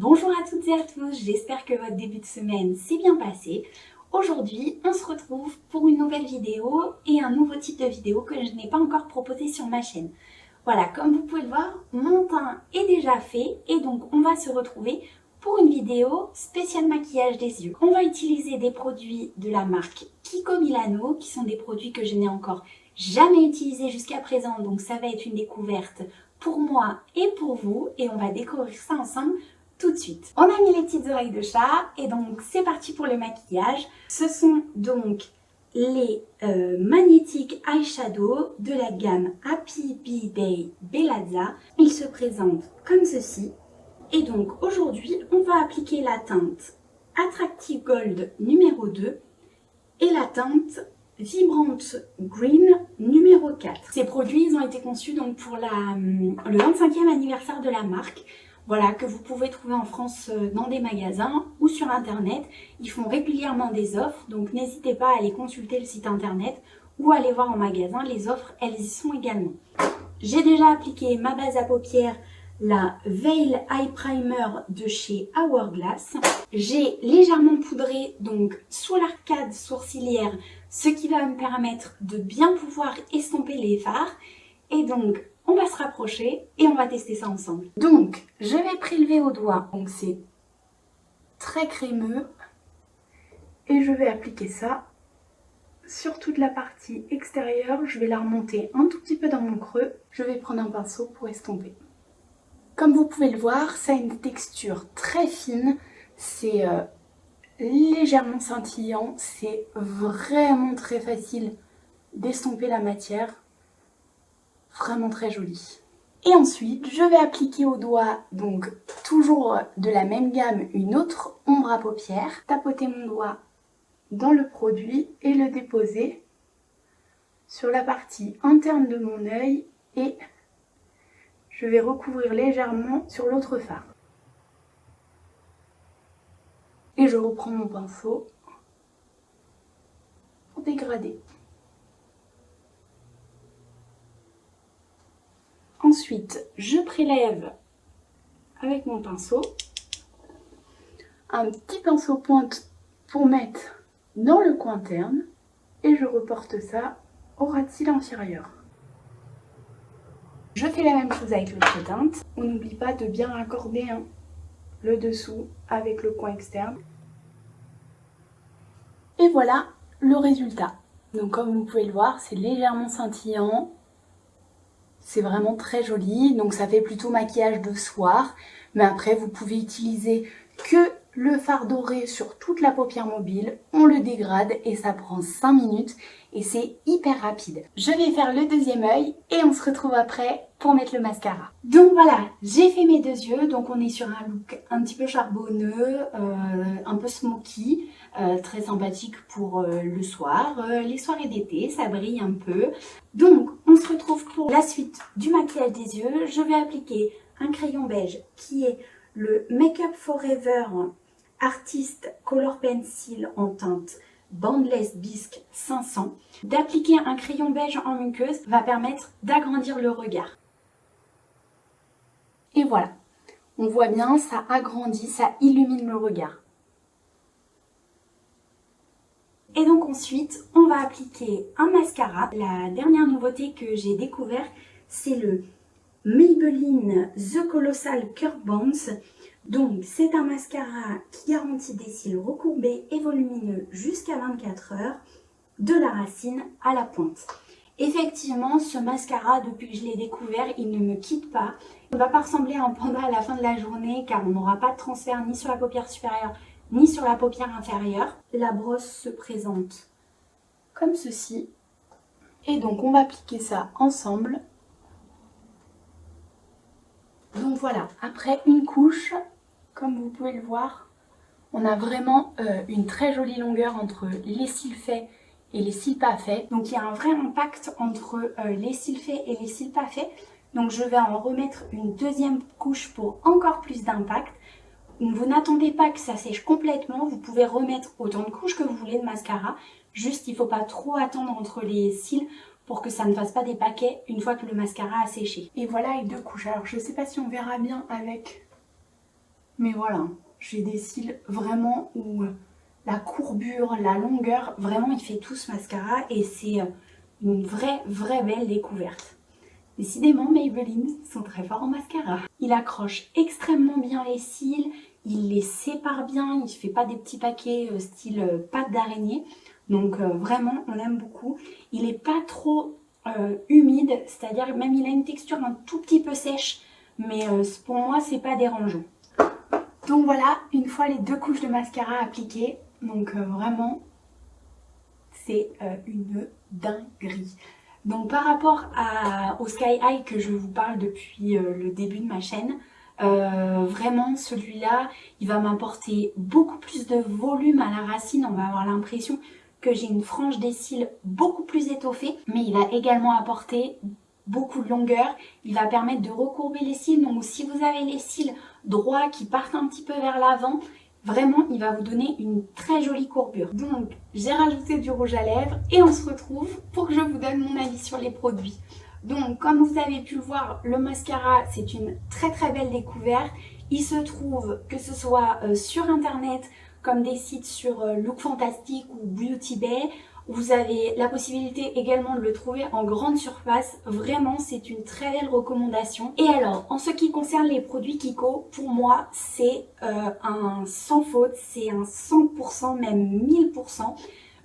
Bonjour à toutes et à tous, j'espère que votre début de semaine s'est bien passé. Aujourd'hui, on se retrouve pour une nouvelle vidéo et un nouveau type de vidéo que je n'ai pas encore proposé sur ma chaîne. Voilà, comme vous pouvez le voir, mon teint est déjà fait et donc on va se retrouver pour une vidéo spéciale maquillage des yeux. On va utiliser des produits de la marque Kiko Milano, qui sont des produits que je n'ai encore jamais utilisés jusqu'à présent, donc ça va être une découverte pour moi et pour vous et on va découvrir ça ensemble tout de suite. On a mis les petites oreilles de chat et donc c'est parti pour le maquillage. Ce sont donc les magnétiques eyeshadow de la gamme Happy Bee Day Bellazza. Ils se présentent comme ceci. Et donc aujourd'hui, on va appliquer la teinte Attractive Gold numéro 2 et la teinte Vibrante Green numéro 4. Ces produits ils ont été conçus donc pour le 25e anniversaire de la marque. Voilà, que vous pouvez trouver en France dans des magasins ou sur internet. Ils font régulièrement des offres, donc n'hésitez pas à aller consulter le site internet ou à aller voir en magasin. Les offres, elles y sont également. J'ai déjà appliqué ma base à paupières, la Veil Eye Primer de chez Hourglass. J'ai légèrement poudré donc sous l'arcade sourcilière, ce qui va me permettre de bien pouvoir estomper les fards. Et donc, on va se rapprocher et on va tester ça ensemble. Donc, je vais prélever au doigt. Donc, c'est très crémeux. Et je vais appliquer ça sur toute la partie extérieure. Je vais la remonter un tout petit peu dans mon creux. Je vais prendre un pinceau pour estomper. Comme vous pouvez le voir, ça a une texture très fine. C'est légèrement scintillant. C'est vraiment très facile d'estomper la matière. Vraiment très joli. Et ensuite, je vais appliquer au doigt, donc toujours de la même gamme, une autre ombre à paupières. Tapoter mon doigt dans le produit et le déposer sur la partie interne de mon œil et je vais recouvrir légèrement sur l'autre fard. Et je reprends mon pinceau pour dégrader. Ensuite, je prélève avec mon pinceau un petit pinceau pointe pour mettre dans le coin interne et je reporte ça au ras de cils inférieur. Je fais la même chose avec l'autre teinte. On n'oublie pas de bien raccorder le dessous avec le coin externe. Et voilà le résultat. Donc comme vous pouvez le voir, c'est légèrement scintillant. C'est vraiment très joli, donc ça fait plutôt maquillage de soir. Mais après, vous pouvez utiliser que le fard doré sur toute la paupière mobile. On le dégrade et ça prend 5 minutes et c'est hyper rapide. Je vais faire le deuxième œil et on se retrouve après pour mettre le mascara. Donc voilà, j'ai fait mes deux yeux. Donc on est sur un look un petit peu charbonneux, un peu smoky. Très sympathique pour le soir, les soirées d'été, ça brille un peu. Donc on se retrouve pour la suite du maquillage des yeux. Je vais appliquer un crayon beige qui est le Make Up Forever Artist Color Pencil en teinte Boundless Bisque 500. D'appliquer un crayon beige en muqueuse va permettre d'agrandir le regard. Et voilà, on voit bien, ça agrandit, ça illumine le regard. Et donc ensuite, on va appliquer un mascara. La dernière nouveauté que j'ai découvert, c'est le Maybelline The Colossal Curve Bounce. Donc c'est un mascara qui garantit des cils recourbés et volumineux jusqu'à 24 heures, de la racine à la pointe. Effectivement, ce mascara, depuis que je l'ai découvert, il ne me quitte pas. Il ne va pas ressembler à un panda à la fin de la journée car on n'aura pas de transfert ni sur la paupière supérieure ni sur la paupière inférieure. La brosse se présente comme ceci. Et donc on va appliquer ça ensemble. Donc voilà, après une couche, comme vous pouvez le voir, on a vraiment une très jolie longueur entre les cils faits et les cils pas faits. Donc il y a un vrai impact entre les cils faits et les cils pas faits. Donc je vais en remettre une deuxième couche pour encore plus d'impact. Vous n'attendez pas que ça sèche complètement, vous pouvez remettre autant de couches que vous voulez de mascara. Juste, il ne faut pas trop attendre entre les cils pour que ça ne fasse pas des paquets une fois que le mascara a séché. Et voilà les deux couches. Alors, je ne sais pas si on verra bien avec Mais voilà, j'ai des cils vraiment où la courbure, la longueur, vraiment il fait tout ce mascara et c'est une vraie belle découverte. Décidément, Maybelline sont très forts en mascara. Il accroche extrêmement bien les cils, il les sépare bien, il ne fait pas des petits paquets style pâte d'araignée. Donc vraiment, on aime beaucoup. Il n'est pas trop humide, c'est-à-dire même il a une texture un tout petit peu sèche, mais pour moi, c'est pas dérangeant. Donc voilà, une fois les 2 couches de mascara appliquées, donc vraiment, c'est une dinguerie. Donc par rapport au Sky High que je vous parle depuis le début de ma chaîne, vraiment celui-là, il va m'apporter beaucoup plus de volume à la racine. On va avoir l'impression que j'ai une frange des cils beaucoup plus étoffée, mais il va également apporter beaucoup de longueur. Il va permettre de recourber les cils, donc si vous avez les cils droits qui partent un petit peu vers l'avant, vraiment, il va vous donner une très jolie courbure. Donc, j'ai rajouté du rouge à lèvres et on se retrouve pour que je vous donne mon avis sur les produits. Donc, comme vous avez pu le voir, le mascara, c'est une très belle découverte. Il se trouve que ce soit sur internet, comme des sites sur Look Fantastic ou Beauty Bay. Vous avez la possibilité également de le trouver en grande surface. Vraiment, c'est une très belle recommandation. Et alors, en ce qui concerne les produits Kiko, pour moi, c'est un sans faute. C'est un 100%, même 1000%.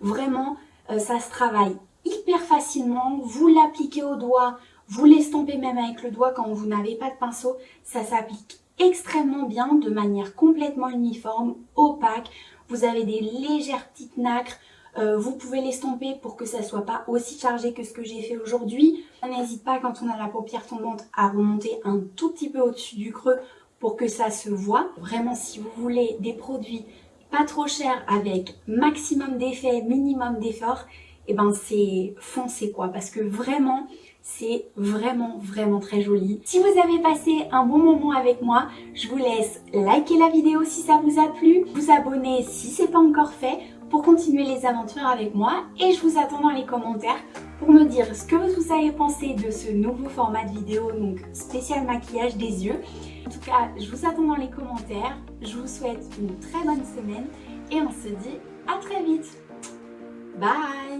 Vraiment, ça se travaille hyper facilement. Vous l'appliquez au doigt, vous l'estampez même avec le doigt quand vous n'avez pas de pinceau. Ça s'applique extrêmement bien, de manière complètement uniforme, opaque. Vous avez des légères petites nacres. Vous pouvez l'estomper pour que ça soit pas aussi chargé que ce que j'ai fait aujourd'hui. N'hésite pas quand on a la paupière tombante à remonter un tout petit peu au-dessus du creux pour que ça se voit. Vraiment, si vous voulez des produits pas trop chers avec maximum d'effet, minimum d'effort, et ben c'est foncé quoi, parce que vraiment c'est vraiment très joli. Si vous avez passé un bon moment avec moi, je vous laisse liker la vidéo si ça vous a plu, vous abonner si c'est pas encore fait pour continuer les aventures avec moi, et je vous attends dans les commentaires pour me dire ce que vous avez pensé de ce nouveau format de vidéo, donc spécial maquillage des yeux. En tout cas, je vous attends dans les commentaires, je vous souhaite une très bonne semaine et on se dit à très vite. Bye!